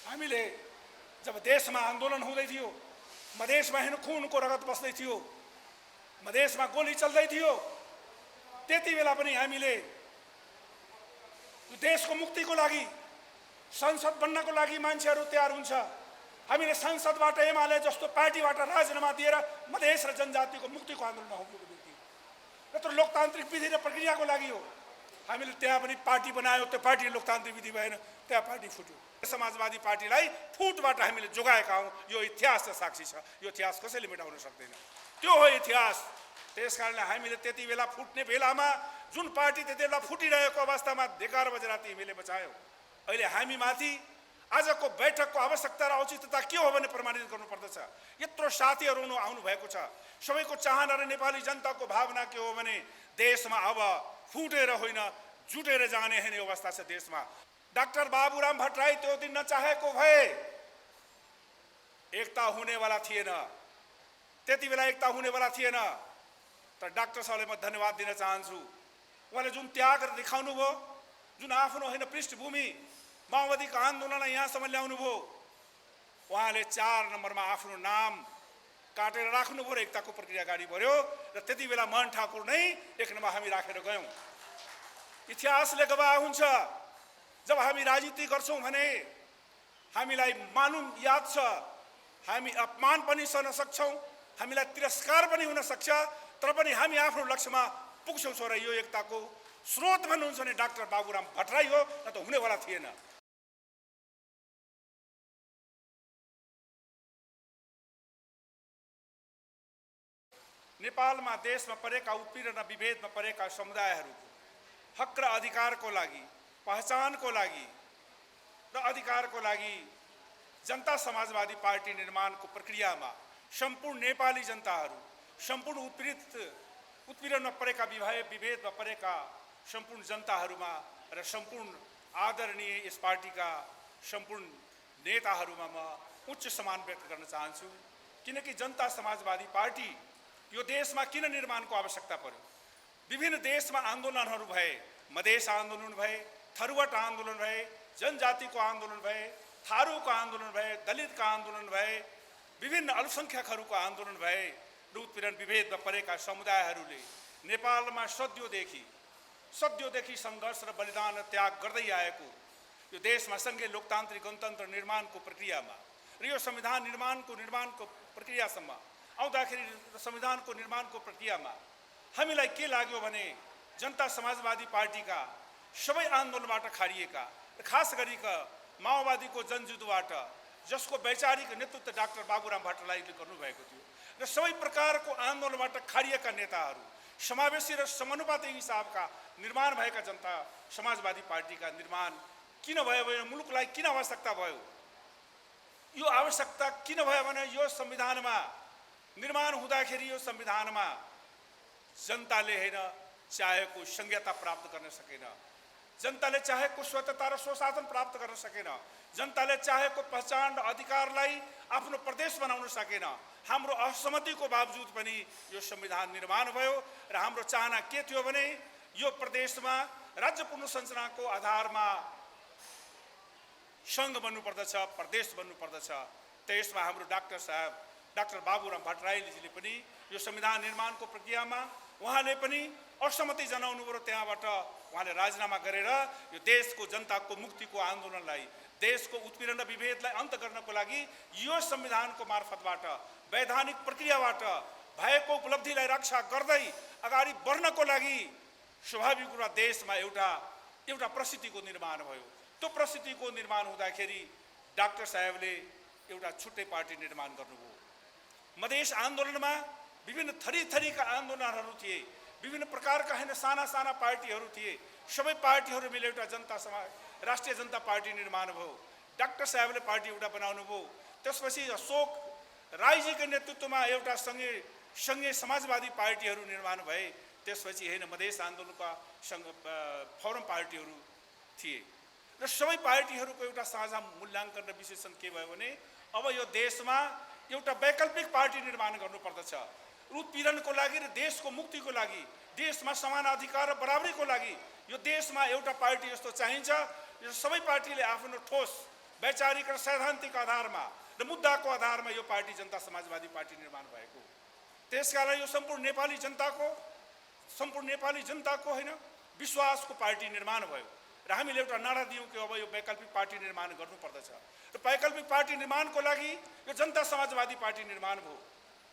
हामीले जब देशमा आन्दोलन हुँदै थियो, मधेसमा हेर्नु खुनको रगत बस्दै थियो, मधेसमा गोली चल्दै थियो, त्यति बेला पनि हामीले देशको मुक्तिको लागि संसद बन्नको लागि मान्छेहरू तयार हुन्छ। हामीले संसदबाट एमाले जस्तो पार्टीबाट राजीनामा दिएर मधेस र जनजातिको मुक्तिको आन्दोलनमा हुनुको निम्ति, यत्रो लोकतान्त्रिक विधि र प्रक्रियाको लागि हो। हामीले त्यहाँ पनि पार्टी बनायो, त्यो पार्टी लोकतान्त्रिक विधि भएन, त्यहाँ पार्टी फुट्यो। समाजवादी पार्टीलाई फुटबाट हामीले जोगाएका हौँ। यो इतिहास र साक्षी छ, यो इतिहास कसैले मेटाउन सक्दैन, त्यो हो इतिहास। त्यसकारणले हामीले त्यति बेला फुट्ने बेलामा जुन पार्टी त्यति बेला फुटिरहेको अवस्थामा धिक्कार बजेर तिमीले बचायो। अहिले हामीमाथि आजको बैठकको आवश्यकता र औचित्यता के हो भने प्रमाणित गर्नुपर्दछ। यत्रो साथीहरू आउनु भएको छ, सबैको चाहना र नेपाली जनताको भावना के हो भने देशमा अब फुटेर होइन जुटेर जाने हेर्ने अवस्था छ देशमा। डाक्टर बाबुराम भट्टराई त्यो दिन नचाहेको भए एकता हुनेवाला थिएन, त्यति बेला एकता हुनेवाला थिएन। तर डाक्टर साहबले म धन्यवाद दिन चाहन्छु। उहाँले जुन त्याग देखाउनु भयो, जुन आफ्नो होइन पृष्ठभूमि माओवादीको आन्दोलनलाई यहाँसम्म ल्याउनु भयो, उहाँले 4 नम्बरमा आफ्नो नाम काटेर राख्नुभयो र एकताको प्रक्रिया अगाडि बढ्यो। र त्यति बेला मन ठाकुर नै 1 नम्बर हामी राखेर गयौँ। इतिहासले गवाह हुन्छ, जब हामी राजनीति गर्छौँ भने हामीलाई मालुम याद छ, हामी अपमान पनि सहन सक्छौँ, हामीलाई तिरस्कार पनि हुन सक्छ, तर पनि हामी आफ्नो लक्ष्यमा पुग्छौँ। र यो एकताको स्रोत भन्नुहुन्छ भने डाक्टर बाबुराम भट्टराई हो, न त हुनेवाला थिएन। नेपालमा देशमा परेका उत्पीडन र विभेदमा परेका समुदायहरूको हक र अधिकारको लागि, पहिचानको लागि र अधिकारको लागि जनता समाजवादी पार्टी निर्माणको प्रक्रियामा सम्पूर्ण नेपाली जनताहरू, सम्पूर्ण उत्पीडनमा परेका विभेदमा परेका सम्पूर्ण जनताहरूमा र सम्पूर्ण आदरणीय यस पार्टीका सम्पूर्ण नेताहरूमा म उच्च सम्मान व्यक्त गर्न चाहन्छु। किनकि जनता समाजवादी पार्टी यो देशमा किन निर्माणको आवश्यकता पर्यो? विभिन्न देशमा आन्दोलनहरू भए, मधेस आन्दोलन भए, थरुवाट आन्दोलन भए, जनजातिको आन्दोलन भए, थारूको आन्दोलन भए, दलितका आन्दोलन भए, विभिन्न अल्पसङ्ख्यकहरूको आन्दोलन भए र उत्पीडन विभेदमा परेका समुदायहरूले नेपालमा सदियोंदेखि सङ्घर्ष र बलिदान र त्याग गर्दै आएको यो देशमा सङ्घीय लोकतान्त्रिक गणतन्त्र निर्माणको प्रक्रियामा र यो संविधान निर्माणको प्रक्रियासम्म आउँदाखेरि संविधानको निर्माणको प्रक्रियामा हामीलाई के लाग्यो भने जनता समाजवादी पार्टीका सबै आन्दोलनबाट खारिएका, खास गरिका माओवादीको जनयुद्धबाट जसको वैचारिक नेतृत्व डाक्टर बाबुराम भट्टराईले गर्नुभएको थियो र सबै प्रकारको आन्दोलनबाट खारिएका नेताहरू, समावेशी र समानुपातिक हिसाबका निर्माण भएका जनता समाजवादी पार्टीका निर्माण किन भयो भने मुलुकलाई किन आवश्यकता भयो? यो आवश्यकता किन भयो भने यो संविधानमा निर्माण हुँदाखेरि यो संविधानमा जनताले होइन चाहेको संहिता प्राप्त गर्न सकेन, जनताले चाहेको स्वतन्त्रता र स्वशासन प्राप्त गर्न सकेन, जनताले चाहेको पहिचान र अधिकारलाई आफ्नो प्रदेश बनाउन सकेन। हाम्रो असहमतिको बावजुद पनि यो संविधान निर्माण भयो र हाम्रो चाहना के थियो भने यो प्रदेशमा राज्य पुनर्संरचनाको आधारमा सङ्घ बन्नुपर्दछ, प्रदेश बन्नुपर्दछ। त्यसमा हाम्रो डाक्टर बाबुराम भट्टराईले पनि यो संविधान निर्माणको प्रक्रियामा उहाँले पनि असहमति जनाउनु पर्यो। त्यहाँबाट उहाँले राजीनामा गरेर यो देशको जनताको मुक्तिको आन्दोलनलाई, देशको उत्पीडन र विभेदलाई अन्त गर्नको लागि यो संविधानको मार्फतबाट वैधानिक प्रक्रियाबाट भएको उपलब्धिलाई रक्षा गर्दै अगाडि बढ्नको लागि स्वाभाविक रूपमा देशमा एउटा परिस्थितिको निर्माण भयो। त्यो परिस्थितिको निर्माण हुँदाखेरि डाक्टर साहेबले एउटा छुट्टै पार्टी निर्माण गर्नुभयो। मधेस आन्दोलनमा विभिन्न थरीका आन्दोलनहरू थिए, विभिन्न प्रकारका होइन साना पार्टीहरू थिए, सबै पार्टीहरू मिलेर एउटा राष्ट्रिय जनता पार्टी निर्माण भयो। डाक्टर साहेबले पार्टी एउटा बनाउनु भयो। त्यसपछि अशोक राईजीको नेतृत्वमा एउटा सँगै समाजवादी पार्टीहरू निर्माण भए। त्यसपछि होइन मधेस आन्दोलनका फौरम पार्टीहरू थिए र सबै पार्टीहरूको एउटा साझा मूल्याङ्कन र विश्लेषण के भयो भने अब यो देशमा एउटा वैकल्पिक पार्टी निर्माण गर्नुपर्दछ। उत्पीडनको लागि र देशको मुक्तिको लागि, देशमा समान अधिकार र बराबरीको लागि यो देशमा एउटा पार्टी यस्तो चाहिन्छ जो सबै पार्टीले आफ्नो ठोस वैचारिक र सैद्धान्तिक आधारमा र मुद्दाको आधारमा यो पार्टी जनता समाजवादी पार्टी निर्माण भएको। त्यसकारण यो सम्पूर्ण नेपाली जनताको होइन विश्वासको पार्टी निर्माण भयो र हामीले एउटा नारा दियौँ कि अब यो वैकल्पिक पार्टी निर्माण गर्नुपर्दछ र वैकल्पिक पार्टी निर्माणको लागि यो जनता समाजवादी पार्टी निर्माण भयो।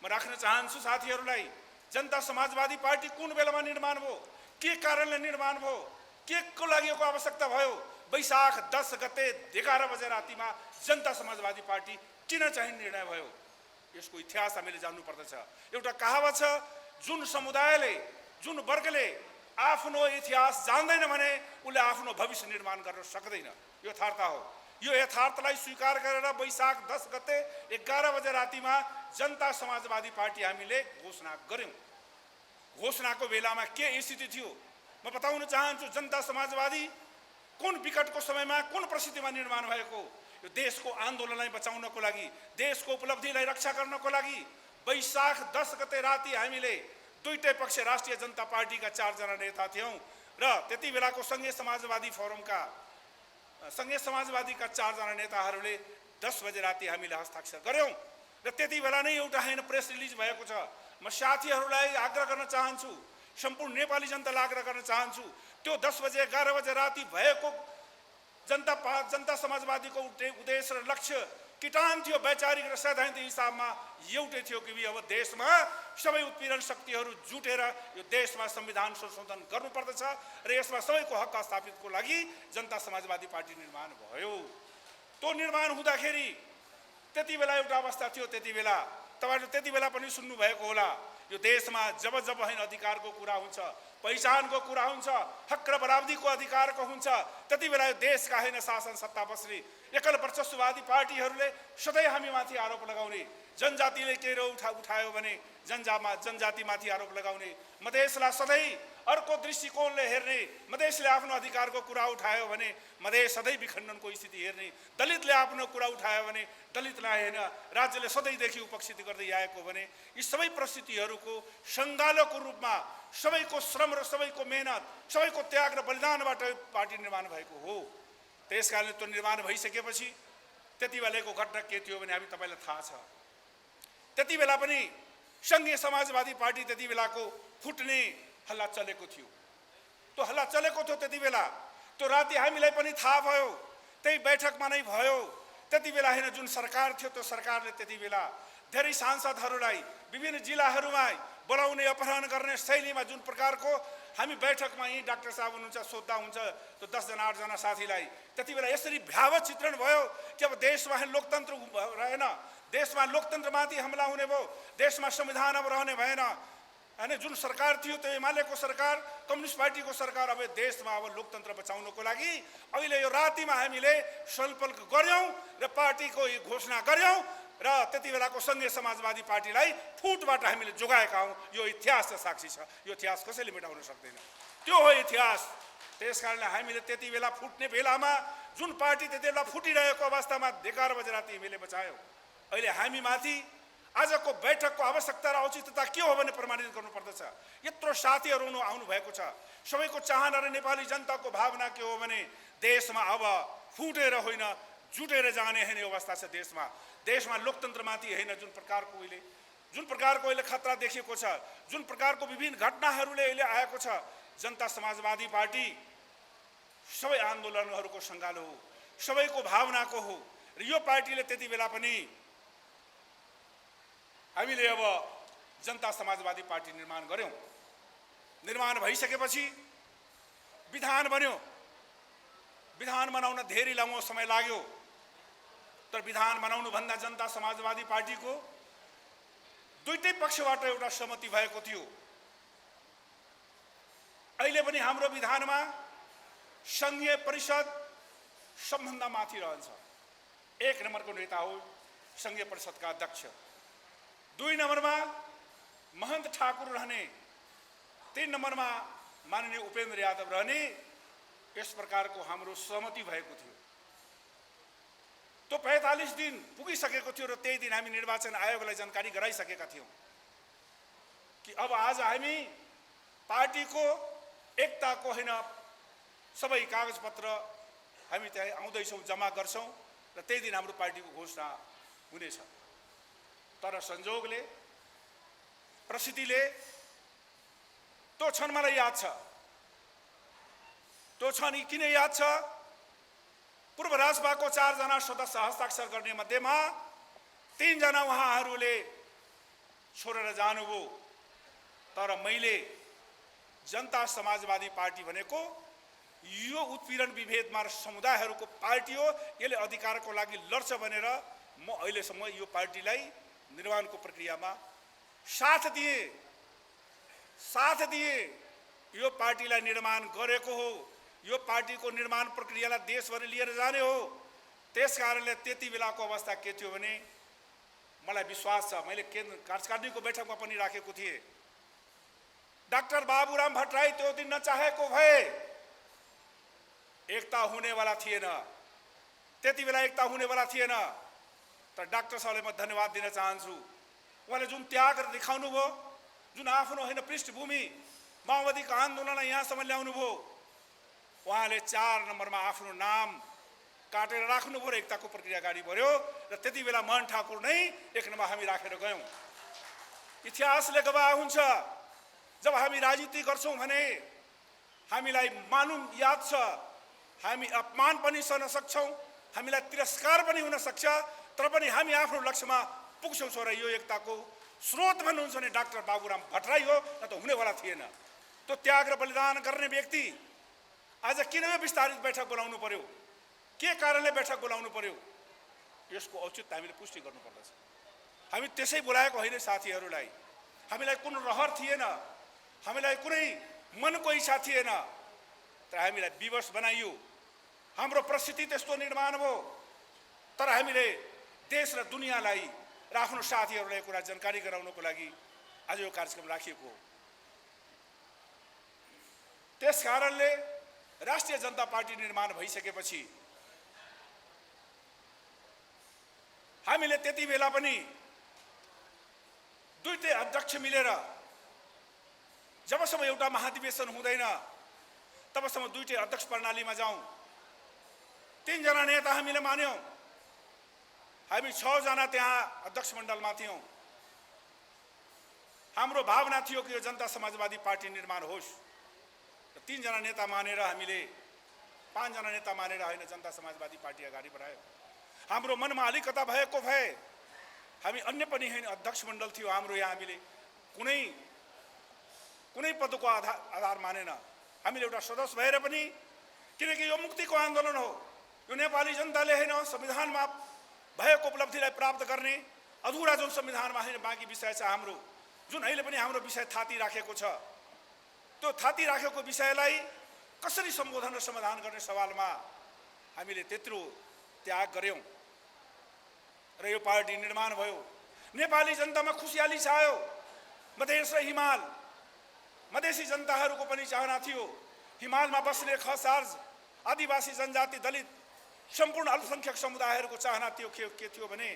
म राख्न चाहन्छु साथीहरूलाई, जनता समाजवादी पार्टी कुन बेलामा निर्माण भयो, के कारणले निर्माण भयो, के को लागि यसको आवश्यकता भयो, वैशाख 10 गते 11 बजे रातिमा जनता समाजवादी पार्टी किन चाहिँ निर्णय भयो, यसको इतिहास हामीले जान्नुपर्दछ। एउटा कहावत छ, जुन समुदायले जुन वर्गले आफ्नो इतिहास जान्दैन भने उसले आफ्नो भविष्य निर्माण गर्न सक्दैन। यो यथार्थ हो। यो यथार्थलाई स्वीकार गरेर वैशाख 10 गते 11 बजे रातिमा जनता समाजवादी पार्टी हामीले घोषणा गर्यौं। घोषणाको बेलामा के स्थिति थियो म बताउन चाहन्छु। जनता समाजवादी कुन विकटको समयमा कुन परिस्थितिमा निर्माण भएको, यो देशको आन्दोलनलाई बचाउनको लागि, देशको उपलब्धिलाई रक्षा गर्नको लागि वैशाख 10 गते राति हामीले दुईटै पक्ष राष्ट्रिय जनता पार्टीका 4 जना नेता थियौं र त्यति बेलाको संघीय समाजवादी फोरमका 4 जना नेताहरूले 10 बजे राति हामीले हस्ताक्षर गर्यौं र त्यति बेला नै एउटा हैन प्रेस रिलिज भएको छ। म साथीहरूलाई आग्रह गर्न चाहन्छु, सम्पूर्ण नेपाली जनतालाई आग्रह गर्न चाहन्छु, त्यो 10 बजे 11 बजे राति भएको जनता समाजवादीको उद्देश्य र लक्ष्य किटान थियो। वैचारिक र सैद्धान्तिक हिसाबमा एउटै थियो कि अब देशमा सबै उत्पीडन शक्तिहरू जुटेर यो देशमा संविधान संशोधन गर्नुपर्दछ र यसमा सबैको हक स्थापितको लागि जनता समाजवादी पार्टी निर्माण भयो। त्यो निर्माण हुँदाखेरि त्यति बेला एउटा अवस्था थियो। त्यति बेला तपाईहरुले त्यति बेला पनि सुन्नु भएको होला, यो देशमा जब हैन अधिकारको कुरा हुन्छ, पहिचानको कुरा हुन्छ, हक र बराबरीको अधिकारको हुन्छ, त्यति बेला यो देशका हैन शासन सत्ता बस्ने एकल वर्चस्ववादी पार्टीहरूले सधैँ हामीमाथि आरोप लगाउने, जनजातिले केही उठायो भने जनजातिमाथि आरोप लगाउने, मधेसलाई सधैँ अर्को दृष्टिकोणले हेर्ने, मधेसले आफ्नो अधिकारको कुरा उठायो भने मधेस सधैँ विखण्डनको स्थिति हेर्ने, दलितले आफ्नो कुरा उठायो भने दलितलाई हैन राज्यले सधैँदेखि उपस्थित गर्दै आएको भने यी सबै परिस्थितिहरूको सङ्गालोको रूपमा सबैको श्रम र सबैको मेहनत, सबैको त्याग र बलिदानबाट पार्टी निर्माण भएको हो। त्यसकारणले त्यो निर्माण भइसकेपछि त्यति बेलाको घटना के थियो भने हामी तपाईलाई थाहा छ। त्यति बेला पनि संघीय समाजवादी पार्टी त्यति बेलाको फुट्ने हल्ला चलेको थियो। त्यो हल्ला चलेको थियो त्यति बेला। त्यो राति हामीलाई पनि थाहा भयो, त्यही बैठकमा नै भयो। त्यति बेला हैन जुन सरकार थियो त्यो सरकारले त्यति बेला धेरै सांसदहरूलाई विभिन्न जिल्लाहरूमा बोलाउने अपहरण गर्ने शैलीमा जुन प्रकारको हामी बैठकमा यही डाक्टर साहब हुनुहुन्छ सोद्धा हुन्छ त्यो 10 जना 8 जना साथीलाई त्यति बेला यसरी भयावह चित्रण भयो कि अब देशमा लोकतन्त्र रहेन, देशमा लोकतन्त्रमाथि हमला हुने भयो, देशमा संविधान अब रहने भएन। हैन जुन सरकार थियो त्यो एमालेको सरकार, कम्युनिस्ट पार्टीको सरकार, अब देशमा अब लोकतन्त्र बचाउनको लागि अहिले यो रातिमा हामीले छलफल गर्यौं र पार्टीको घोषणा गर्यौं र त्यति बेलाको संघीय समाजवादी पार्टीलाई फुटबाट हामीले जोगाएका हौं। यो इतिहास साक्षी छ। यो इतिहास कसैले मेटाउन सक्दैन। त्यो हो इतिहास। त्यसकारणले हामीले त्यति बेला फुट्ने बेलामा जुन पार्टी त्यति बेला फुटिरहेको अवस्थामा 11 बजे राति हामीले बचायौं। अहिले हामी माथि आजको बैठकको आवश्यकता र औचित्यता के हो भने प्रमाणित गर्नुपर्दछ। यत्रो साथीहरू आउनु भएको छ, सबैको चाहना र नेपाली जनताको भावना के हो भने देशमा अब फुटेर होइन जुटेर जाने हैन अवस्था छ। देशमा लोकतन्त्रमाथि हैन जुन प्रकारको अहिले खतरा देखिएको छ, जुन प्रकारको विभिन्न घटनाहरूले अहिले आएको छ, जनता समाजवादी पार्टी सबै आन्दोलनहरूको सङ्गालो हो, सबैको भावनाको हो र यो पार्टीले त्यति बेला पनि हामीले अब जनता समाजवादी पार्टी निर्माण गर्यौं। निर्माण भइसकेपछि विधान बन्यो। विधान बनाउन धेरै लामो समय लाग्यो, तर विधान बनाउनु भन्दा जनता समाजवादी पार्टीको दुईटै पक्षबाट एउटा सहमति भएको थियो। अहिले पनि हाम्रो विधानमा संघीय परिषद सबभन्दा माथि रहन्छ। 1 नम्बरको नेता हो संघीय परिषदका अध्यक्ष, 2 नम्बरमा महन्त ठाकुर रहने, 3 नम्बरमा माननीय उपेन्द्र यादव रहने। यस प्रकारको हाम्रो सहमति भएको थियो। तो 45 दिन पुगिसकेको थियो र त्यही दिन हामी निर्वाचन आयोगलाई जानकारी गराइसकेका थियौं कि अब आज हामी पार्टीको एकताको हैन सबै कागजपत्र हामी त्यहाँ आउँदैछौँ, जम्मा गर्छौं र त्यही दिन हाम्रो पार्टीको घोषणा हुनेछ। तर संजोगले, परिस्थितिले, त्यो क्षण मलाई याद छ। त्यो क्षण किन याद छ? पूर्व राजसभाको 4 जना सदस्य हस्ताक्षर गर्ने मध्येमा 3 जना उहाँहरूले छोडेर जानुभयो। तर मैले जनता समाजवादी पार्टी भनेको यो उत्पीडन विभेदमा समुदायहरूको पार्टी हो, यसले अधिकारको लागि लड्छ भनेर म अहिलेसम्म यो पार्टीलाई निर्माणको प्रक्रियामा साथ दिए। यो पार्टीलाई निर्माण गरेको हो। यो पार्टीको निर्माण प्रक्रियालाई देशभरि लिएर जाने हो। त्यसकारणले त्यति बेलाको अवस्था के थियो भने मलाई विश्वास छ, मैले केन्द्र कार्यकारिणीको बैठकमा पनि राखेको थिएँ, डाक्टर बाबुराम भट्टराई त्यो दिन नचाहेको भए एकता हुनेवाला थिएन। त्यति बेला एकता हुनेवाला थिएन। तर डाक्टर साहबलाई म धन्यवाद दिन चाहन्छु। उहाँले जुन त्याग देखाउनु भयो, जुन आफ्नो होइन पृष्ठभूमि माओवादीको आन्दोलनलाई यहाँसम्म ल्याउनु भयो, उहाँले 4 नम्बरमा आफ्नो नाम काटेर राख्नुभयो र एकताको प्रक्रिया अगाडि बढ्यो। र त्यति बेला मन ठाकुर नै 1 नम्बर हामी राखेर गयौँ। इतिहासले गवाह हुन्छ, जब हामी राजनीति गर्छौँ भने हामीलाई मालुम याद छ, हामी अपमान पनि सहन सक्छौँ, हामीलाई तिरस्कार पनि हुन सक्छ, तर पनि हामी आफ्नो लक्ष्यमा पुग्छौँ। र यो एकताको स्रोत भन्नुहुन्छ भने डाक्टर बाबुराम भट्टराई हो, न त हुनेवाला थिएन। त्यो त्याग र बलिदान गर्ने व्यक्ति आज किन यो विस्तारित बैठक बोलाउनु पर्यो? के कारणले बैठक बोलाउनु पर्यो? यसको औचित्य हामीले पुष्टि गर्नुपर्दछ। हामी त्यसै बोलाएको होइन साथीहरूलाई। हामीलाई कुनै रहर थिएन, हामीलाई कुनै मनको इच्छा थिएन, तर हामीलाई विवश बनाइयो। हाम्रो परिस्थिति त्यस्तो निर्माण भयो। तर हामीले देश र दुनियाँलाई र आफ्नो साथीहरूलाई कुरा जानकारी गराउनको लागि आज यो कार्यक्रम राखिएको हो। त्यस कारणले राष्ट्रिय जनता पार्टी निर्माण भइसकेपछि हामीले त्यति बेला पनि दुईटै अध्यक्ष मिलेर, जबसम्म एउटा महाधिवेशन हुँदैन तबसम्म दुईटै अध्यक्ष प्रणालीमा जाउँ। 3 जना नेता हामीले मान्यौँ। हामी 6 जना त्यहाँ अध्यक्ष मण्डलमा थियौँ। हाम्रो भावना थियो कि यो जनता समाजवादी पार्टी निर्माण होस्। 3 जना नेता मानेर हामीले 5 जना नेता मानेर होइन जनता समाजवादी पार्टी अगाडि बढायो। हाम्रो मनमा अलिकता भएको भए हामी अन्य पनि होइन अध्यक्ष मण्डल थियो हाम्रो, यहाँ हामीले कुनै पदको आधार मानेन। हामीले एउटा सदस्य भएर पनि, किनकि यो मुक्तिको आन्दोलन हो, यो नेपाली जनताले होइन संविधानमा भएको उपलब्धिलाई प्राप्त गर्ने अधुरा जुन संविधानमा होइन बाँकी विषय छ हाम्रो, जुन अहिले पनि हाम्रो विषय थाती राखेको छ, त्यो थाती राखेको विषयलाई कसरी सम्बोधन र समाधान गर्ने सवालमा हामीले त्यत्रो त्याग गर्यौँ र यो पार्टी निर्माण भयो। नेपाली जनतामा खुसियाली छायो। मधेस र हिमाल, मधेसी जनताहरूको पनि चाहना थियो। हिमालमा बस्ने खसार्ज, आदिवासी जनजाति, दलित, सम्पूर्ण अल्पसङ्ख्यक समुदायहरूको चाहना थियो के थियो भने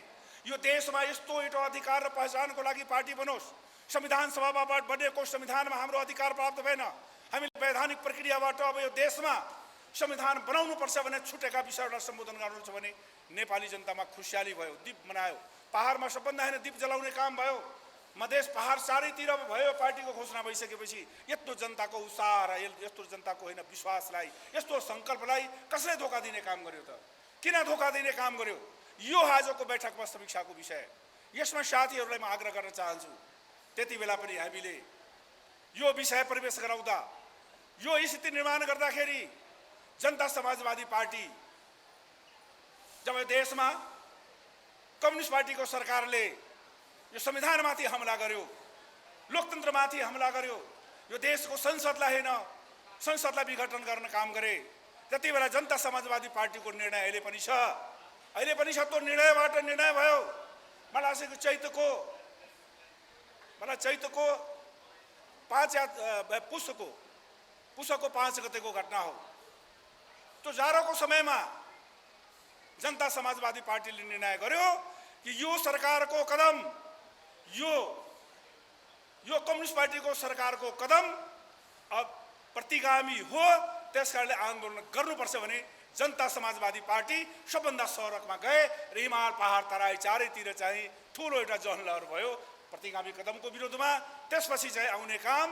यो देशमा यस्तो एउटा अधिकार र पहिचानको लागि पार्टी बनोस्। संविधान सभाबाट बनेको संविधानमा हाम्रो अधिकार प्राप्त भएन। हामीले वैधानिक प्रक्रियाबाट अब यो देशमा संविधान बनाउनुपर्छ भने छुटेका विषयहरूलाई सम्बोधन गर्नुहुन्छ भने नेपाली जनतामा खुसियाली भयो, दीप मनायो। पहाडमा सबभन्दा होइन दीप जलाउने काम भयो। मधेस पहाड चारैतिर भयो। पार्टीको घोषणा भइसकेपछि यत्रो जनताको उत्साह र यत्रो जनताको होइन विश्वासलाई, यस्तो सङ्कल्पलाई कसले धोका दिने काम गर्यो त? किन धोका दिने काम गर्यो? यो आजको बैठकमा समीक्षाको विषय। यसमा साथीहरूलाई म आग्रह गर्न चाहन्छु, त्यति बेला पनि हामीले यो विषय प्रवेश गराउँदा, यो स्थिति निर्माण गर्दाखेरि जनता समाजवादी पार्टी जब देशमा कम्युनिस्ट पार्टीको सरकारले यो संविधानमाथि हमला गर्यो, लोकतन्त्रमाथि हमला गर्यो, यो देशको संसदलाई होइन संसदलाई विघटन गर्न काम गरे, त्यति बेला जनता समाजवादी पार्टीको निर्णय अहिले पनि छ। त्यो निर्णयबाट निर्णय भयो। मलाई चैतको 5 पुसको 5 गतेको घटना हो। त्यो जाडोको समयमा जनता समाजवादी पार्टीले निर्णय गर्यो कि यो सरकारको कदम, यो कम्युनिस्ट पार्टीको सरकारको कदम अब प्रतिगामी हो, त्यसकारणले आन्दोलन गर्नुपर्छ भने जनता समाजवादी पार्टी सबभन्दा सडकमा गए र हिमाल पहाड तराई चारैतिर चाहिँ ठुलो एउटा जनलहर भयो प्रतिगामी कदमको विरोधमा। त्यसपछि चाहिँ आउने काम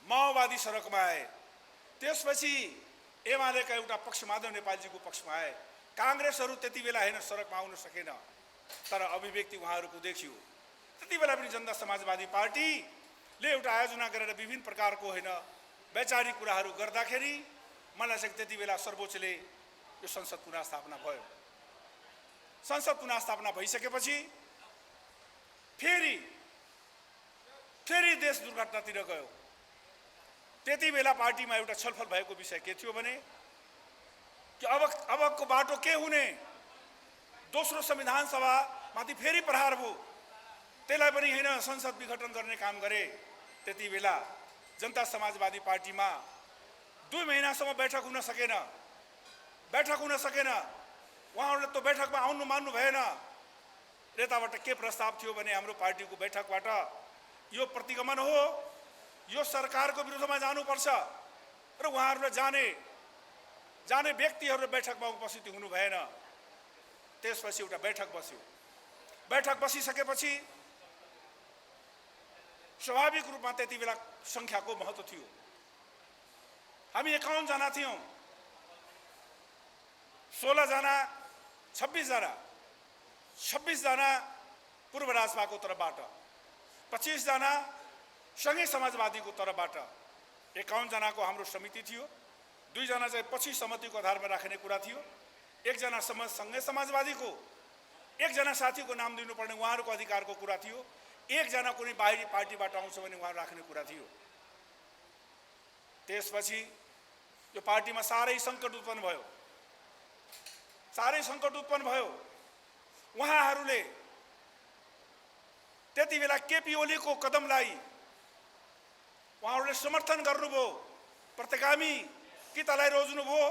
माओवादी सडकमा आए। त्यसपछि एमालेका एउटा पक्ष माधव नेपालजीको पक्षमा आए। काङ्ग्रेसहरू त्यति बेला होइन सडकमा आउन सकेन, तर अभिव्यक्ति उहाँहरूको देखियो। त्यति बेला पनि जनता समाजवादी पार्टीले एउटा आयोजना गरेर विभिन्न प्रकारको होइन वैचारिक कुराहरू गर्दाखेरि मलाई लाग्छ त्यति बेला सर्वोच्चले यो संसद पुनः स्थापना भयो। संसद पुनः स्थापना भइसकेपछि फेरि देश दुर्घटनातिर गयो। त्यति बेला पार्टीमा एउटा छलफल भएको विषय के थियो भने कि अबको बाटो के हुने, दोस्रो संविधान सभामाथि फेरि प्रहार भयो, त्यसलाई पनि होइन संसद विघटन गर्ने काम गरे। त्यति बेला जनता समाजवादी पार्टीमा 2 महिनासम्म बैठक हुन सकेन। उहाँहरूले त्यो बैठकमा आउनु मान्नु भएन। यताबाट के प्रस्ताव थियो भने हाम्रो पार्टीको बैठकबाट यो प्रतिगमन हो, यो सरकारको विरुद्धमा जानुपर्छ र उहाँहरूले जाने व्यक्तिहरू बैठकमा उपस्थित हुनु भएन। त्यसपछि एउटा बैठक बस्यो। बैठक बसिसकेपछि स्वाभाविक रूपमा त्यति बेला संख्याको महत्त्व थियो। हामी 51 जना थियौँ, 16 जना 26 जना पूर्व राजपाको तर्फबाट, 25 जना सँगै समाजवादीको तर्फबाट, 51 जनाको हाम्रो समिति थियो। 2 जना चाहिँ पछि सहमतिको आधारमा राख्ने कुरा थियो। 1 जना सँगै समाजवादीको, 1 जना साथीको नाम दिनुपर्ने उहाँहरूको अधिकारको कुरा थियो। 1 जना कुनै बाहिरी पार्टीबाट आउँछ भने उहाँ राख्ने कुरा थियो। त्यसपछि यो पार्टीमा साह्रै सङ्कट उत्पन्न भयो। उहाँहरूले त्यति बेला केपी ओलीको कदमलाई उहाँहरूले समर्थन गर्नुभयो, प्रतिगामी कितालाई रोज्नुभयो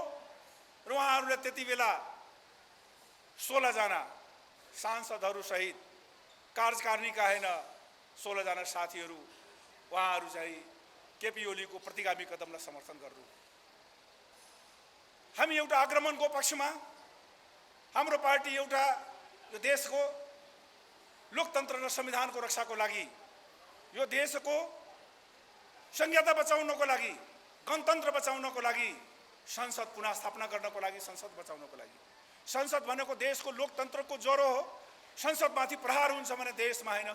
र उहाँहरूले त्यति बेला 16 जना सांसदहरू सहित कार्यकारिणीका होइन 16 जना साथीहरू उहाँहरू चाहिँ केपी ओलीको प्रतिगामी कदमलाई समर्थन गर्नु। हामी एउटा आक्रमणको पक्षमा, हाम्रो पार्टी एउटा यो देशको लोकतन्त्र र संविधानको रक्षाको लागि, यो देशको संहिता बचाउनको लागि, गणतन्त्र बचाउनको लागि, संसद पुनः स्थापना गर्नको लागि, संसद बचाउनको लागि। संसद भनेको देशको लोकतन्त्रको ज्वरो हो। संसदमाथि प्रहार हुन्छ भने देशमा होइन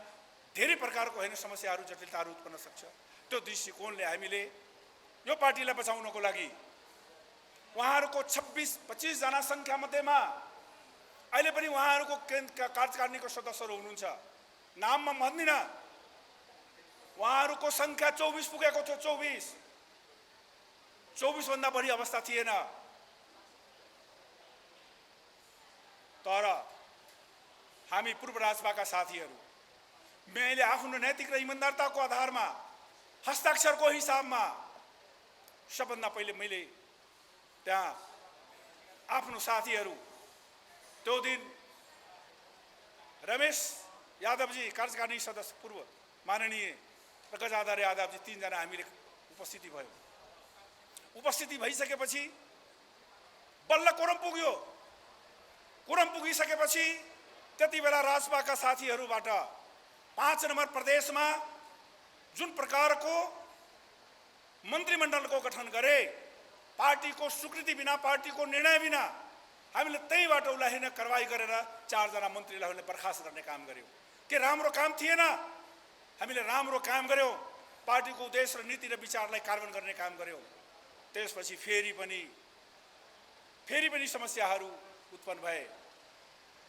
धेरै प्रकारको होइन समस्याहरू जटिलताहरू उत्पन्न सक्छ। त्यो दृष्टिकोणले हामीले यो पार्टीलाई बचाउनको लागि उहाँहरूको 26-25 जना सङ्ख्या मध्येमा अहिले पनि उहाँहरूको कार्यकारिणीको सदस्यहरू हुनुहुन्छ। नाममा भन्दिनँ, उहाँहरूको सङ्ख्या 24 पुगेको थियो। 24 भन्दा बढी अवस्था थिएन। तर हामी पूर्व राजपाका साथीहरू मैले आफ्नो नैतिक र इमानदारताको आधारमा हस्ताक्षरको हिसाबमा सबभन्दा पहिले मैले त्यहाँ आफ्नो साथीहरू, त्यो दिन रमेश यादवजी कार्यकारिणी सदस्य पूर्व माननीय र गजाधर यादवजी 3 जना हामीले उपस्थिति भइसकेपछि बल्ल कोरम पुग्यो। कोरम पुगिसकेपछि त्यति बेला राजपाका साथीहरूबाट 5 नम्बर प्रदेशमा जुन प्रकारको मन्त्रीमण्डलको गठन गरे, पार्टीको स्वीकृति बिना, पार्टीको निर्णय बिना, हामीले त्यहीबाट उसलाई कारवाही गरेर 4 जना मन्त्रीलाई बर्खास्त गर्ने काम गर्यौँ। के राम्रो काम थिएन? हामीले राम्रो काम गर्यौँ। पार्टीको उद्देश्य र नीति र विचारलाई कार्यान्वयन गर्ने काम गर्यौँ। त्यसपछि फेरि पनि समस्याहरू उत्पन्न भए।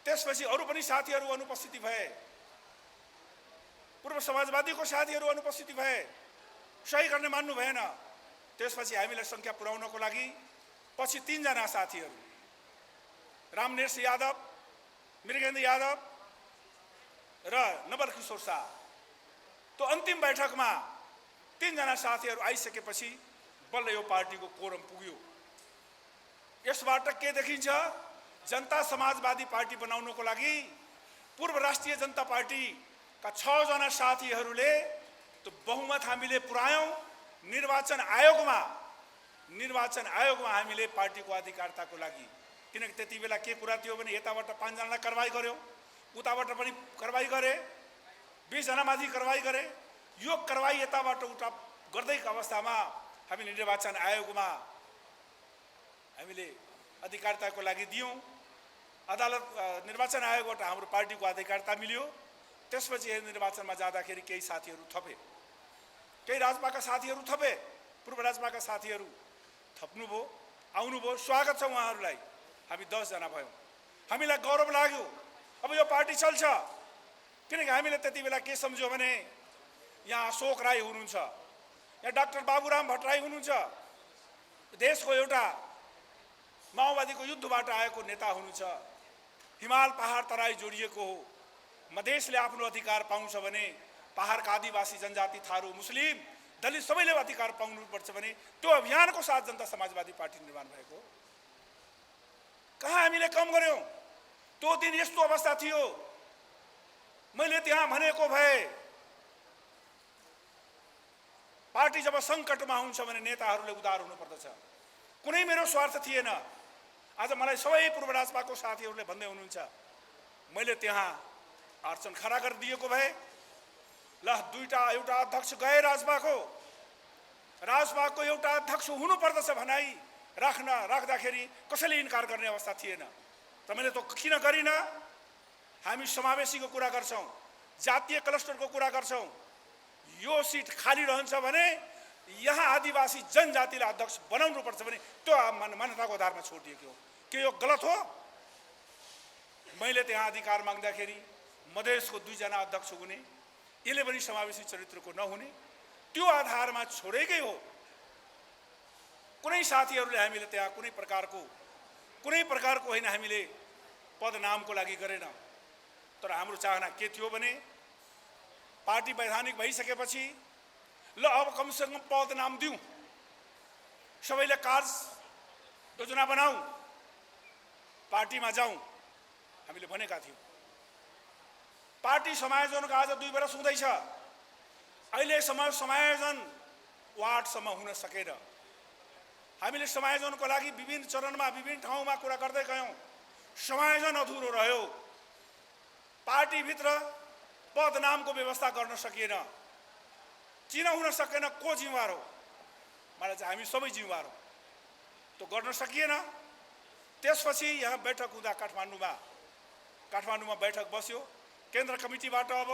त्यसपछि अरू पनि साथीहरू अनुपस्थिति भए, पूर्व समाजवादीको साथीहरू अनुपस्थिति भए, सही गर्ने मान्नु भएन। त्यसपछि हामीलाई सङ्ख्या पुर्याउनको लागि पछि 3 जना साथीहरू, रामनेश यादव, मृगेन्द्र यादव र नवल किशोर शाह, त्यो अन्तिम बैठकमा 3 जना साथीहरू आइसकेपछि बल्ल यो पार्टीको कोरम पुग्यो। यसबाट के देखिन्छ? जनता समाजवादी पार्टी बनाउनको लागि पूर्व राष्ट्रिय जनता पार्टीका 6 जना साथीहरूले त्यो बहुमत हामीले पुर्यायौँ। निर्वाचन आयोगमा निर्वाचन आयोगमा हामीले पार्टीको अधिकारिताको लागि, किनकि त्यति बेला के कुरा थियो भने यताबाट 5 जनालाई कारबाही गर्यो, उताबाट पनि कारबाही गरे, 20 जनामाथि कारबाही गरे। यो कारबाही यताबाट उता गर्दै अवस्थामा हामीले निर्वाचन आयोगमा हामीले अधिकारिताको लागि दियौँ। अदालत निर्वाचन आयोगबाट हाम्रो पार्टीको अधिकारिता मिल्यो। त्यसपछि निर्वाचनमा जाँदाखेरि केही साथीहरू थपे, केही राजपाका साथीहरू थपे, पूर्व राजपाका साथीहरू थप्नुभयो, आउनुभयो। स्वागत छ उहाँहरूलाई। हामी 10 जना भयौँ। हामीलाई गौरव लाग्यो, अब यो पार्टी चल्छ। किनकि हामीले त्यति बेला के सम्झ्यौँ भने यहाँ अशोक राई हुनुहुन्छ, यहाँ डाक्टर बाबुराम भट्टराई हुनुहुन्छ, देशको एउटा माओवादीको युद्धबाट आएको नेता हुनुहुन्छ। हिमाल पहाड तराई जोडिएको हो। मधेसले आफ्नो अधिकार पाउँछ भने पहाडका आदिवासी जनजाति, थारू, मुस्लिम, दलित सबैले अधिकार पाउनुपर्छ भने त्यो अभियानको साथ जनता समाजवादी पार्टी निर्माण भएको। कहाँ हामीले कम गर्यौँ? त्यो दिन यस्तो अवस्था थियो। मैले त्यहाँ भनेको भए पार्टी जब सङ्कटमा हुन्छ भने नेताहरूले उदार हुनुपर्दछ। कुनै मेरो स्वार्थ थिएन। आज मलाई सबै पूर्व राजपाको साथीहरूले भन्दै हुनुहुन्छ, मैले त्यहाँ अडचन खडा गरिदिएको भए ल एउटा अध्यक्ष गए राजपाको एउटा अध्यक्ष हुनुपर्दछ भनाइ राख्दाखेरि कसैले इन्कार गर्ने अवस्था थिएन। त मैले त किन गरिनँ? हामी समावेशीको कुरा गर्छौँ, जातीय क्लस्टरको कुरा गर्छौँ। यो सिट खाली रहन्छ भने यहाँ आदिवासी जनजातिलाई अध्यक्ष बनाउनुपर्छ भने त्यो मान्यताको आधारमा छोडिदिएको हो। के यो गलत हो? मैले त्यहाँ अधिकार माग्दाखेरि मधेसको 2 जना अध्यक्ष हुने, यसले पनि समावेशी चरित्रको नहुने, त्यो आधारमा छोडेकै हो। कुनै साथीहरूले हामीले त्यहाँ कुनै प्रकारको होइन हामीले पद नामको लागि गरेन। तर हाम्रो चाहना के थियो भने पार्टी वैधानिक भइसकेपछि ल अब कमसेकम पद नाम दिउँ, सबैले कार्य योजना बनाऊ, पार्टीमा जाउँ, हामीले भनेका थियौँ। पार्टी समायोजनको आज 2 वर्ष हुँदैछ। अहिलेसम्म समायोजन वार्डसम्म हुन सकेन। हामीले समायोजनको लागि विभिन्न चरणमा विभिन्न ठाउँमा कुरा गर्दै गयौँ। समायोजन अधुरो रह्यो। पार्टीभित्र पद नामको व्यवस्था गर्न सकिएन। किन हुन सकेन? को जिम्मेवार हो? मलाई चाहिँ हामी सबै जिम्मेवार हो। त्यो गर्न सकिएन। त्यसपछि यहाँ बैठक हुँदा काठमाडौँमा बैठक बस्यो। केन्द्र कमिटीबाट अब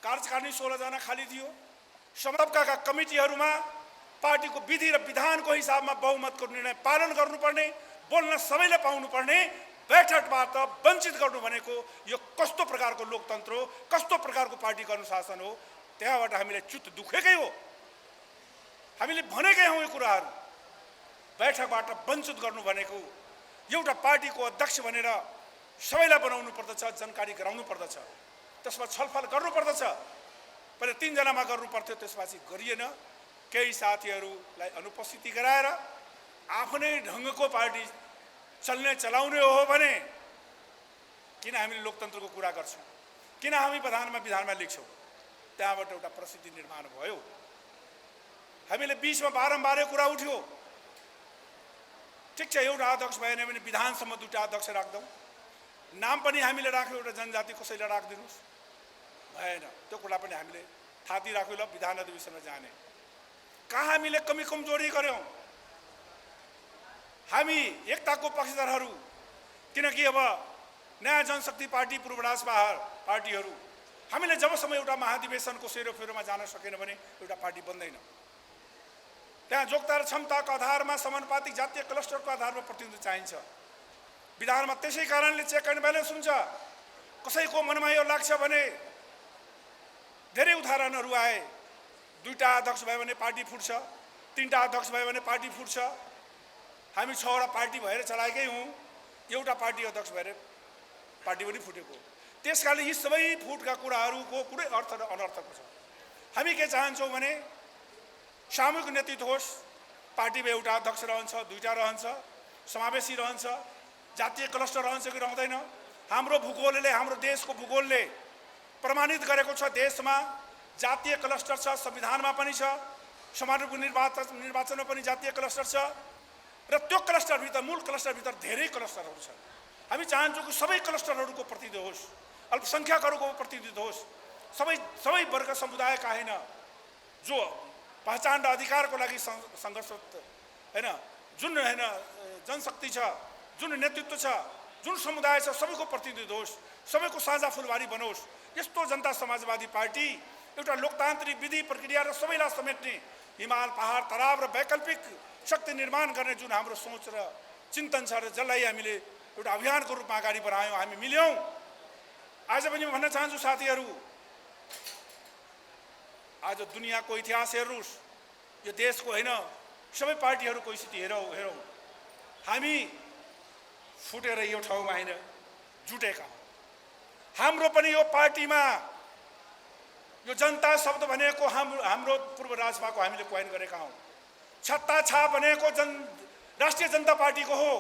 कार्यकारिणी 16 जना खाली थियो। सबका कमिटीहरूमा पार्टीको विधि र विधानको हिसाबमा बहुमतको निर्णय पालन गर्नुपर्ने, बोल्न सबैले पाउनुपर्ने बैठकबाट वञ्चित गर्नु भनेको यो कस्तो प्रकारको लोकतन्त्र हो, कस्तो प्रकारको पार्टीको अनुशासन हो? त्यहाँबाट हामीले चुत दुखेकै हो। हामीले भनेकै हौँ यो कुराहरू। बैठकबाट वञ्चित गर्नु भनेको एउटा पार्टीको अध्यक्ष भनेर सबैलाई बनाउनु पर्दछ, जानकारी गराउनु पर्दछ, त्यसमा छलफल गर्नु पर्दछ। पहिले 3 जनामा गर्नु पर्थ्यो, त्यसपछि गरिएन। केही साथीहरूलाई अनुपस्थिति गराएर आफ्नै ढङ्गको पार्टी चलाउने हो भने किन हामीले लोकतन्त्रको कुरा गर्छौँ? किन हामी विधानमा लेख्छौँ? त्यहाँबाट एउटा परिस्थिति निर्माण भयो। हामीले बीचमा बारम्बार कुरा उठ्यो। ठिक छ, एउटा अध्यक्ष भएन भने विधानसम्म 2टा अध्यक्ष राख्दौँ, नाम पनि हामीले राख्यौँ, एउटा जनजाति कसैलाई राखिदिनुहोस्, भएन। त्यो कुरा पनि हामीले थाती राख्यौँ, ल विधान अधिवेशनमा जाने। कहाँ हामीले कमजोरी गऱ्यौँ? हामी एकताको पक्षधरहरू, किनकि अब नयाँ जनशक्ति पार्टी, पूर्व राजपा पार्टीहरू, हामीले जबसम्म एउटा महाधिवेशनको सेरोफेरोमा जान सकेन भने एउटा पार्टी बन्दैन। त्यहाँ योग्यता र क्षमताको आधारमा समानुपातिक जातीय क्लस्टरको आधारमा प्रतिनिधित्व चाहिन्छ। विधानमा त्यसै कारणले चेक एन्ड ब्यालेन्स हुन्छ। कसैको मनमा यो लाग्छ भने धेरै उदाहरणहरू आए। 2टा अध्यक्ष भयो भने पार्टी फुट्छ, 3टा अध्यक्ष भयो भने पार्टी फुट्छ। हामी 6वटा पार्टी भएर चलाएकै हौँ, एउटा पार्टी अध्यक्ष भएर पार्टी पनि फुटेको। त्यसकारणले यी सबै फुटका कुराहरूको कुनै अर्थ र अनर्थको छ। हामी के चाहन्छौँ भने सामूहिक नेतृत्व होस्। पार्टीमा एउटा अध्यक्ष रहन्छ, 2टा रहन्छ, समावेशी रहन्छ, जातीय क्लस्टर रहन्छ कि रहँदैन? हाम्रो भूगोलले, हाम्रो देशको भूगोलले प्रमाणित गरेको छ। देशमा जातीय क्लस्टर छ, संविधानमा पनि छ, समानुपातिक निर्वाचनमा पनि जातीय क्लस्टर छ र त्यो क्लस्टरभित्र मूल क्लस्टरभित्र धेरै क्लस्टरहरू छन्। हामी चाहन्छौँ कि सबै क्लस्टरहरूको प्रतिनिधित्व होस्, अल्पसङ्ख्यकहरूको प्रतिनिधित्व होस्, सबै वर्ग समुदायका होइन, जो पहिचान र अधिकारको लागि सङ्घर्ष होइन, जुन होइन जनशक्ति छ, जुन नेतृत्व छ, जुन समुदाय छ, सबैको प्रतिनिधित्व होस्, सबैको साझा फुलबारी बनोस्। यस्तो जनता समाजवादी पार्टी एउटा लोकतान्त्रिक विधि प्रक्रिया र सबैलाई समेट्ने हिमाल पहाड तराव र वैकल्पिक शक्ति निर्माण गर्ने जुन हाम्रो सोच र चिन्तन छ र जसलाई हामीले एउटा अभियानको रूपमा अगाडि बढायौँ, हामी मिल्यौँ। आज पनि म भन्न चाहन्छु साथीहरू, आज दुनियाँको इतिहास हेर्नुहोस्, यो देशको होइन सबै पार्टीहरूको स्थिति हेरौँ, हामी फुटेर यो ठाउँमा होइन जुटेका हौँ। हाम्रो पनि यो पार्टीमा यो जनता शब्द भनेको हाम्रो पूर्व राजपाको हामीले कोइन गरेका हौँ। छत्ता छाप भनेको राष्ट्रिय जनता पार्टीको हो।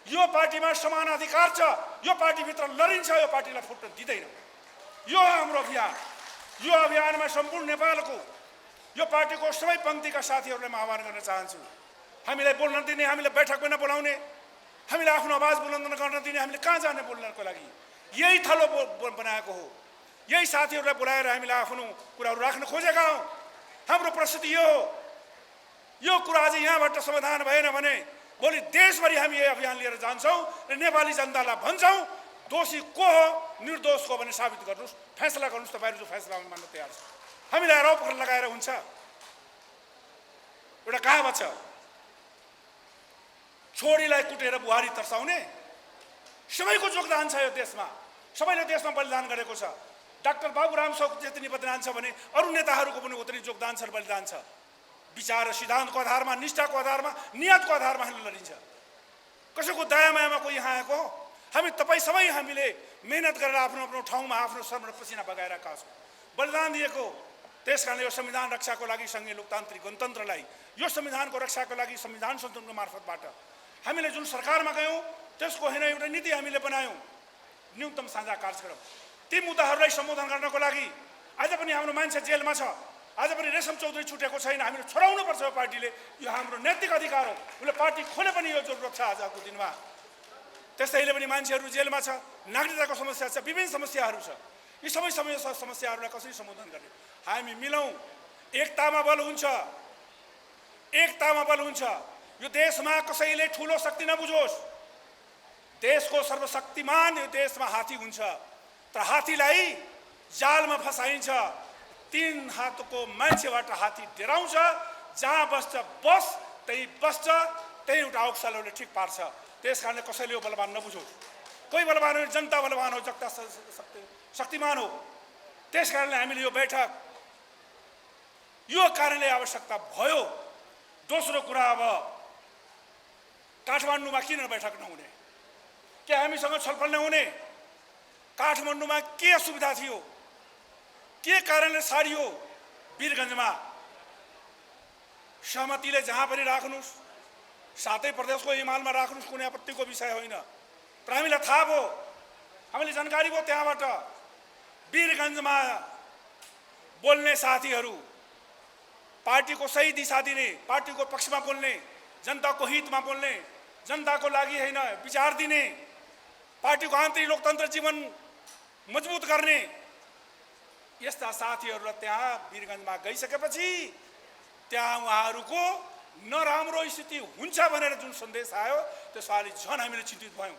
यो पार्टीमा समान अधिकार छ, यो पार्टीभित्र लडिन्छ, यो पार्टीलाई फुट्न दिँदैन। यो हाम्रो अभियान, यो अभियानमा सम्पूर्ण नेपालको यो पार्टीको सबै पङ्क्तिका साथीहरूलाई म आह्वान गर्न चाहन्छु। हामीलाई बोल्न दिने, हामीलाई बैठकमा नबोलाउने, हामीलाई आफ्नो आवाज बुलन्द गर्न दिने, हामीले कहाँ जाने बोल्नको लागि यही थलो बनाएको हो। यही साथीहरूलाई बोलाएर हामीले आफ्नो कुराहरू राख्न खोजेका हौँ। हाम्रो प्रस्तुति यो हो। यो कुरा आज यहाँबाट समाधान भएन भने भोलि देशभरि हामी यही अभियान लिएर जान्छौँ र नेपाली जनतालाई भन्छौँ दोषी को हो, निर्दोष को भने साबित गर्नुहोस्, फैसला गर्नुहोस्, तपाईँहरू जो फैसला मान्न तयार छ। हामीलाई आरोप लगाएर हुन्छ। एउटा कहावत छ, छोरीलाई कुटेर बुहारी तर्साउने। सबैको योगदान छ यो देशमा, सबैले देशमा बलिदान गरेको छ। डाक्टर बाबुराम सौक जति बलिदान छ भने अरू नेताहरूको पनि उतनै योगदान छ, बलिदान छ। विचार र सिद्धान्तको आधारमा, निष्ठाको आधारमा, नियतको आधारमा हामीले लडिन्छ। कसैको दयामायामा कोही यहाँ आएको हो? हामी हामीले मेहनत गरेर आफ्नो ठाउँमा आफ्नो शर्म र पसिना बगाएका छौँ, बलिदान दिएको। त्यसकारणले यो संविधान रक्षाको लागि सँगै लोकतान्त्रिक गणतन्त्रलाई, यो संविधानको रक्षाको लागि संविधान संशोधनको मार्फतबाट हामीले जुन सरकारमा गयौँ त्यसको होइन एउटा नीति हामीले बनायौँ, न्यूनतम साझा कार्यक्रम। ती मुद्दाहरूलाई सम्बोधन गर्नको लागि आज पनि हाम्रो मान्छे जेलमा छ, आज पनि रेशम चौधरी छुटेको छैन। हामीले छोडाउनु पर्छ। यो पार्टीले, यो हाम्रो नैतिक अधिकार हो। उसले पार्टी खोले पनि यो जरुरत छ आजको दिनमा। त्यसैले पनि मान्छेहरू जेलमा छ, नागरिकताको समस्या छ, विभिन्न समस्याहरू छ। यी सबै समस्याहरूलाई कसरी सम्बोधन गर्ने? हामी मिलौँ, एकतामा बल हुन्छ, एकतामा बल हुन्छ। यो देशमा कसैले ठुलो शक्ति नबुझोस्। देशको सर्वशक्तिमान यो देशमा हात्ती हुन्छ, तर हात्तीलाई जालमा फसाइन्छ। 3 हातको मान्छेबाट हात्ती डेराउँछ, जहाँ बस्छ बस, त्यही बस्छ, त्यही एउटा औक्सालोले ठिक पार्छ। त्यसकारणले कसैले यो बलवान नबुझोस्। कोही बलवान हो, जनता बलवान हो, जनता शक्तिमान हो। त्यसकारणले हामीले यो बैठक यो कारणले आवश्यकता भयो। दोस्रो कुरा, अब काठमाडौँमा किन बैठक नहुने? के हामीसँग छलफल नहुने? काठमाडौँमा के असुविधा थियो? के कारणले सारियो? वीरगञ्जमा सहमतिले जहाँ पनि राख्नुहोस्, सातै प्रदेशको हिमालमा राख्नुहोस्, कुनै आपत्तिको विषय होइन। तर हामीलाई थाहा भयो, हामीले जानकारी भयो त्यहाँबाट। वीरगञ्जमा बोल्ने साथीहरू पार्टीको सही दिशा दिने, पार्टीको पक्षमा बोल्ने, जनताको हितमा बोल्ने, जनताको लागि होइन विचार दिने, पार्टीको आन्तरिक लोकतन्त्र जीवन मजबुत गर्ने यस्ता साथीहरूलाई त्यहाँ वीरगञ्जमा गइसकेपछि त्यहाँ उहाँहरूको नराम्रो स्थिति हुन्छ भनेर जुन सन्देश आयो, त्यसपालि झन् हामीले चिन्तित भयौँ।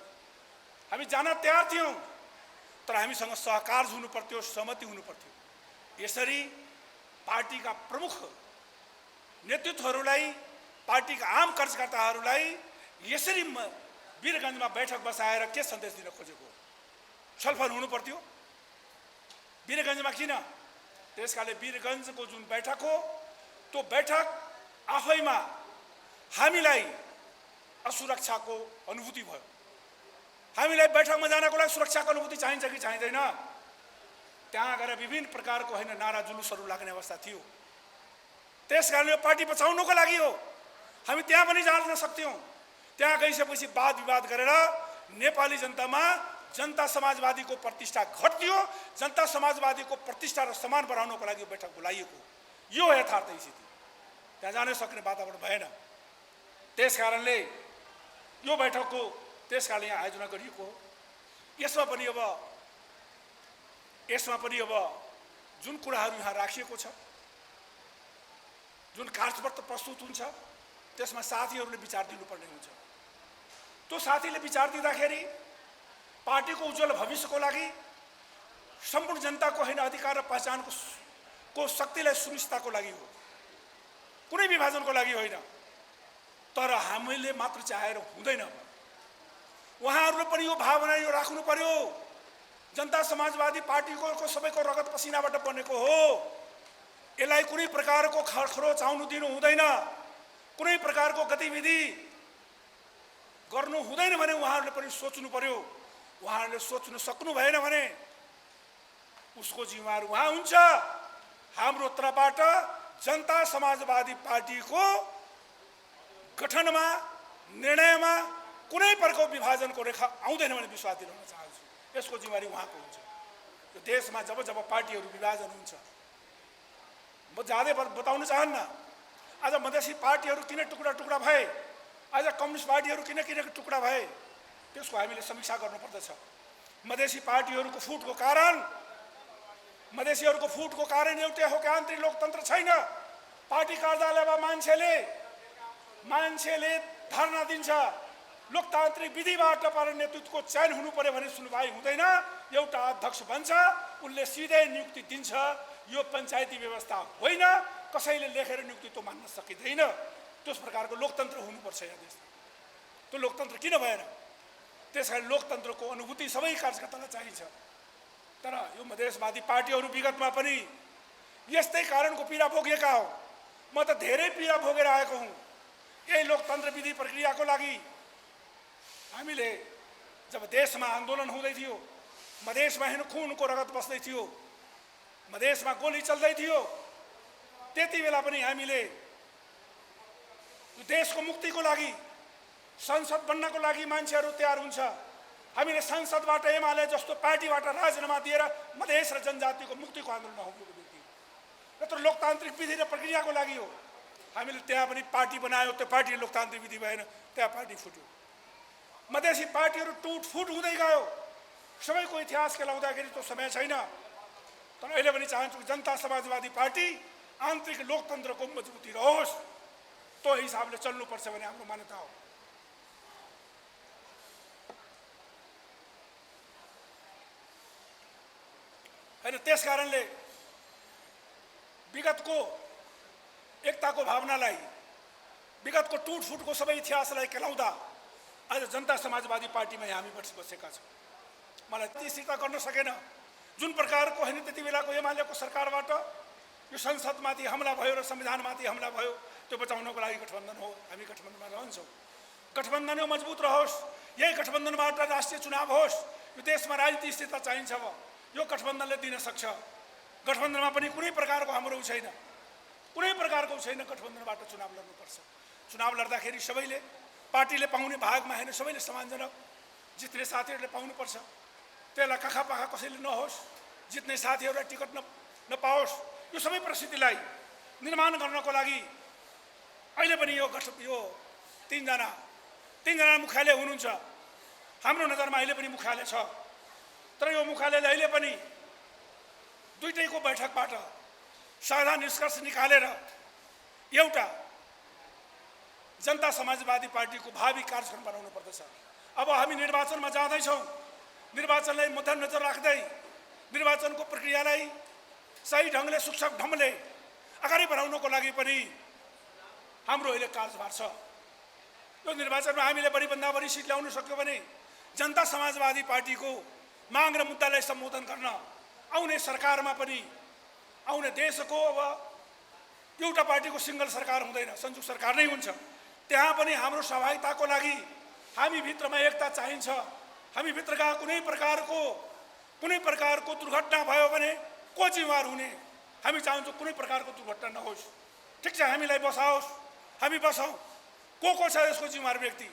हामी जान तयार थियौँ, तर हामीसँग सहकार हुनु पर्थ्यो, सहमति हुनु पर्थ्यो। यसरी पार्टीका प्रमुख नेतृत्वहरूलाई, पार्टीका आम कार्यकर्ताहरूलाई यसरी वीरगञ्जमा बैठक बसाएर के सन्देश दिन खोजेको? छलफल हुनु पर्थ्यो। वीरगञ्जमा किन? त्यसकारणले वीरगञ्जको जुन बैठक हो, त्यो बैठक आफैमा हामीलाई असुरक्षाको अनुभूति भयो। हामीलाई बैठकमा जानको लागि सुरक्षाको अनुभूति चाहिन्छ कि चाहिँदैन? त्यहाँ गएर विभिन्न प्रकारको होइन नारा जुलुसहरू लाग्ने अवस्था थियो। त्यसकारणले पार्टी बचाउनको लागि हो। हामी त्यहाँ पनि जान सक्थ्यौँ। त्यहाँ गइसकेपछि वाद विवाद गरेर नेपाली जनतामा जनता समाजवादीको प्रतिष्ठा घट्यो। जनता समाजवादीको प्रतिष्ठा र सम्मान बढाउनको लागि बैठक बोलाइएको, यो यथार्थ स्थिति। त्यहाँ जानै सक्ने वातावरण भएन। त्यस कारणले यो बैठकको त्यस कारणले यहाँ आयोजना गरिएको हो। यसमा पनि अब जुन कुराहरू यहाँ राखिएको छ, जुन कार्यपत्र प्रस्तुत हुन्छ, त्यसमा साथीहरूले विचार दिनुपर्ने हुन्छ। त्यो साथीले विचार दिँदाखेरि पार्टीको उज्जवल भविष्यको लागि, सम्पूर्ण जनताको होइन अधिकार र पहिचानको शक्तिलाई सुनिश्चितताको लागि हो, कुनै विभाजनको लागि होइन। तर हामीले मात्र चाहेर हुँदैन। उहाँहरूले पनि यो भावना यो राख्नु पर्यो। जनता समाजवादी पार्टीको सबैको रगत पसिनाबाट बनेको हो। यसलाई कुनै प्रकारको खरोच आउनु दिनु हुँदैन, कुनै प्रकारको गतिविधि गर्नु हुँदैन भने उहाँहरूले पनि सोच्नु पर्यो। उहाँहरूले सोच्नु सक्नु भएन भने उसको जिम्मेवार उहाँ हुन्छ। हाम्रो तर्फबाट जनता समाजवादी पार्टीको गठनमा, निर्णयमा कुनै प्रकारको विभाजनको रेखा आउँदैन भने विश्वास दिलाउन चाहन्छु। यसको जिम्मेवारी उहाँको हुन्छ। यो देशमा जब जब पार्टीहरू विभाजन हुन्छ, म ज्यादै बताउन चाहन्न। आज मधेसी पार्टीहरू किन टुक्रा टुक्रा भए, आज कम्युनिस्ट पार्टीहरू किन टुक्रा भए, त्यसको हामीले समीक्षा गर्नुपर्दछ। मधेसी पार्टीहरूको फुटको कारण एउटै हो कि आन्तरिक लोकतन्त्र छैन। पार्टी कार्यालयमा मान्छेले धरना दिन्छ। लोकतान्त्रिक विधिबाट पर नेतृत्वको चयन हुनु पर्यो भने सुनवाई हुँदैन। एउटा अध्यक्ष बन्छ, उसले सिधै नियुक्ति दिन्छ। यो पञ्चायती व्यवस्था होइन। कसैले लेखेर नियुक्ति त मान्न सकिँदैन। त्यस प्रकारको लोकतन्त्र हुनुपर्छ यहाँ देशमा। त्यो लोकतन्त्र किन भएन? त्यसकारण लोकतन्त्रको अनुभूति सबै कार्यकर्तालाई चाहिन्छ। तर यो मधेसवादी पार्टीहरू विगतमा पनि यस्तै कारणको पीडा भोगेका हो। म त धेरै पीडा भोगेर आएको हुँ। यही लोकतन्त्र विधि प्रक्रियाको लागि हामीले जब देशमा आन्दोलन हुँदै थियो, मधेसमा हेर्नु खुनको रगत बस्दै थियो, मधेसमा गोली चल्दै थियो, त्यति बेला पनि हामीले देशको मुक्तिको लागि, संसद बन्नको लागि मान्छेहरू तयार हुन्छ। हामीले संसदबाट एमाले जस्तो पार्टीबाट राजीनामा दिएर मधेस र जनजातिको मुक्तिको आन्दोलन हुनुको निम्ति, यत्रो लोकतान्त्रिक विधि र प्रक्रियाको लागि हो। हामीले त्यहाँ पनि पार्टी बनायो, त्यो पार्टी लोकतान्त्रिक विधि भएन, त्यहाँ पार्टी फुट्यो। मधेसी पार्टीहरू टुटफुट हुँदै गयो। सबैको इतिहास केलाउँदाखेरि त्यो समय छैन। तर अहिले पनि चाहन्छु कि जनता समाजवादी पार्टी आन्तरिक लोकतन्त्रको मजबुती रहोस्। त्यो हिसाबले चल्नुपर्छ भन्ने हाम्रो मान्यता हो। होइन, त्यस कारणले विगतको एकताको भावनालाई, विगतको टुटफुटको सबै इतिहासलाई केलाउँदा आज जनता समाजवादी पार्टीमा हामी बसेका छौँ। मलाई ती स्वीकार गर्न सकेन। जुन प्रकारको होइन त्यति बेलाको एमालेको सरकारबाट यो संसदमाथि हमला भयो र संविधानमाथि हमला भयो, त्यो बचाउनको लागि गठबन्धन हो। हामी गठबन्धनमा रहन्छौँ। गठबन्धन यो मजबुत रहोस्। यही गठबन्धनबाट राष्ट्रिय चुनाव होस्। यो देशमा राजनीतिक स्थिरता चाहिन्छ। यो गठबन्धनले दिन सक्छ। गठबन्धनमा पनि कुनै प्रकारको हाम्रो छैन, कुनै प्रकारको छैन। गठबन्धनबाट चुनाव लड्नुपर्छ। चुनाव लड्दाखेरि सबैले, पार्टीले पाउने भागमा होइन, सबैले सम्मानजनक जित्ने साथीहरूले पाउनुपर्छ। त्यसलाई काखा कसैले नहोस्, जित्ने साथीहरूलाई टिकट नपाओस्। यो सबै परिस्थितिलाई निर्माण गर्नको लागि अहिले पनि यो तीनजना मुख्यालय हुनुहुन्छ। हाम्रो नजरमा अहिले पनि मुख्यालय छ। तर यो मुख्यालयले अहिले पनि दुईटैको बैठकबाट साझा निष्कर्ष निकालेर एउटा जनता समाजवादी पार्टीको भावी कार्यक्रम बनाउनु पर्दछ। अब हामी निर्वाचनमा जाँदैछौँ। निर्वाचनलाई मध्यनजर राख्दै निर्वाचनको प्रक्रियालाई सही ढङ्गले, सूक्ष्म ढङ्गले अगाडि बढाउनको लागि पनि हाम्रो अहिले कार्यभार छ। यो निर्वाचनमा हामीले बढीभन्दा बढी सिट ल्याउन सक्यो भने जनता समाजवादी पार्टीको माग र मुद्दालाई सम्बोधन गर्न आउने सरकारमा पनि, आउने देशको अब एउटा पार्टीको सिङ्गल सरकार हुँदैन, संयुक्त सरकार नै हुन्छ। त्यहाँ पनि हाम्रो सहभागिताको लागि हामी भित्रमा एकता चाहिन्छ। हामी भित्रका कुनै प्रकारको दुर्घटना भयो भने को जिम्मेवार हुने? हामी चाहन्छौँ कुनै प्रकारको दुर्घटना नहोस्। ठिक छ, हामीलाई बसाओस्, हामी बसौँ। को छ यसको जिम्मेवार व्यक्ति?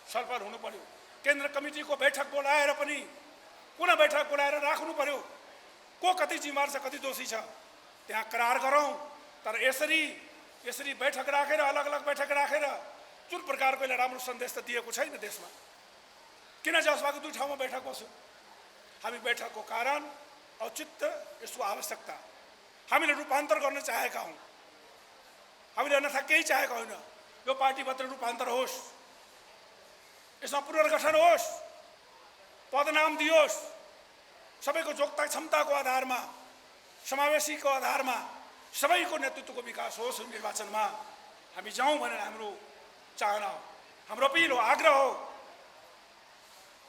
छलफल हुनु पर्यो। केन्द्र कमिटीको बैठक बोलाएर पनि पुनः बैठक बोलाएर राख्नु पर्यो। को कति जिम्मेवार छ, कति दोषी छ, त्यहाँ करार गरौँ। तर यसरी यसरी बैठक राखेर अलग अलग बैठक राखेर जुन प्रकारको यसले राम्रो सन्देश त दिएको छैन देशमा। किन जसपाको दुई ठाउँमा बैठक बस्यो? हामी बैठकको कारण औचित्य, यसको आवश्यकता, हामीले रूपान्तर गर्न चाहेका हौँ। हामीले अन्यथा केही चाहेका होइन। यो पार्टीभित्र रूपान्तर होस्, यसमा पुनर्गठन होस्, पदनाम दियोस्, सबैको जोग्यता क्षमताको आधारमा, समावेशीको आधारमा सबैको नेतृत्वको विकास होस्। निर्वाचनमा हामी जाउँ भनेर हाम्रो चाहना हो, हाम्रो अपिल हो, आग्रह हो।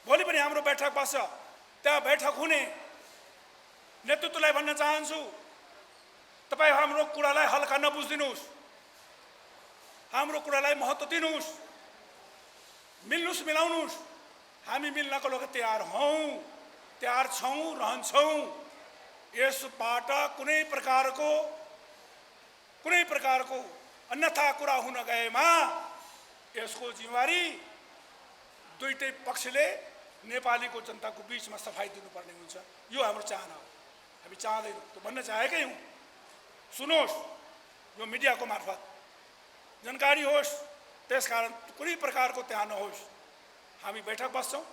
भोलि पनि हाम्रो बैठक बस्छ, त्यहाँ बैठक हुने नेतृत्वलाई भन्न चाहन्छु, तपाईँ हाम्रो कुरालाई हल्का नबुझिदिनुहोस्, हाम्रो कुरालाई महत्त्व दिनुहोस्, मिल्नुहोस्, मिलाउनुहोस्। हामी मिल्नको लागि तयार हौँ, तयार छौँ, रहन्छौँ। यसबाट कुनै प्रकारको अन्यथा कुरा हुन गएमा यसको जिम्मेवारी दुईटै पक्षले नेपालीको जनताको बीचमा सफाई दिनुपर्ने हुन्छ। यो हाम्रो चाहना हो। हामी चाहदैनौँ, त्यो भन्न चाहेकै हौँ। सुनोस्, यो मिडियाको मार्फत जानकारी होस्, त्यसकारण कुनै प्रकारको त्यहाँ नहोस्। हामी बैठक बस्छौँ,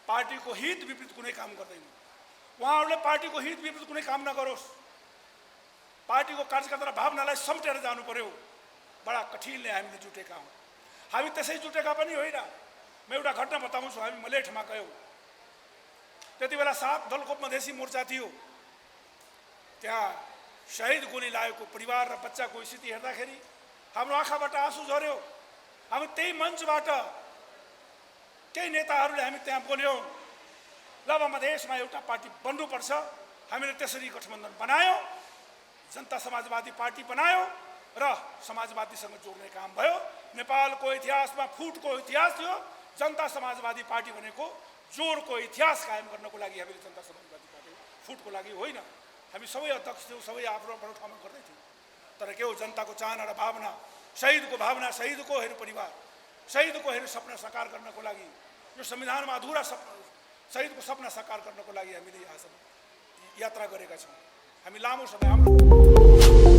पार्टीको हित विपरीत कुनै काम गर्दैनौँ। उहाँहरूले पार्टीको हित विपरीत कुनै काम नगरोस्। पार्टीको कार्यकर्ता र भावनालाई समेटेर जानु पर्यो। बडा कठिनले हामीले जुटेका हौँ। हामी त्यसै जुटेका पनि होइन। म एउटा घटना बताउँछु। हामी मलेठमा गयौँ, त्यति बेला 7 दलको मधेसी मोर्चा थियो। त्यहाँ शहीद गोली लागेको परिवार र बच्चाको स्थिति हेर्दाखेरि हाम्रो आँखाबाट आँसु झर्यो। हामी त्यही मञ्चबाट केही नेताहरूले हामी त्यहाँ बोल्यौँ, ल अब मधेसमा एउटा पार्टी बन्नुपर्छ। हामीले त्यसरी गठबन्धन बनायौँ, जनता समाजवादी पार्टी बनायो र समाजवादीसँग जोड्ने काम भयो। नेपालको इतिहासमा फुटको इतिहास थियो। जनता समाजवादी पार्टी भनेको जोडको इतिहास कायम गर्नको लागि हामीले जनता समाजवादी पार्टी, फुटको लागि होइन। हामी सबै अध्यक्ष थियौँ, सबै आफ्नो आफ्नो ठाउँमा गर्दै थियौँ। तर के हो, जनताको चाहना र भावना, शहीदको भावना, शहीदको हेर्नु परिवार, शहीदको हेर्नु सपना साकार गर्नको लागि, यो संविधानमा अधुरा शहीदको सपना साकार गर्नको लागि हामीले यहाँसम्म यात्रा गरेका छौँ। हामी लामो समय हाम्रो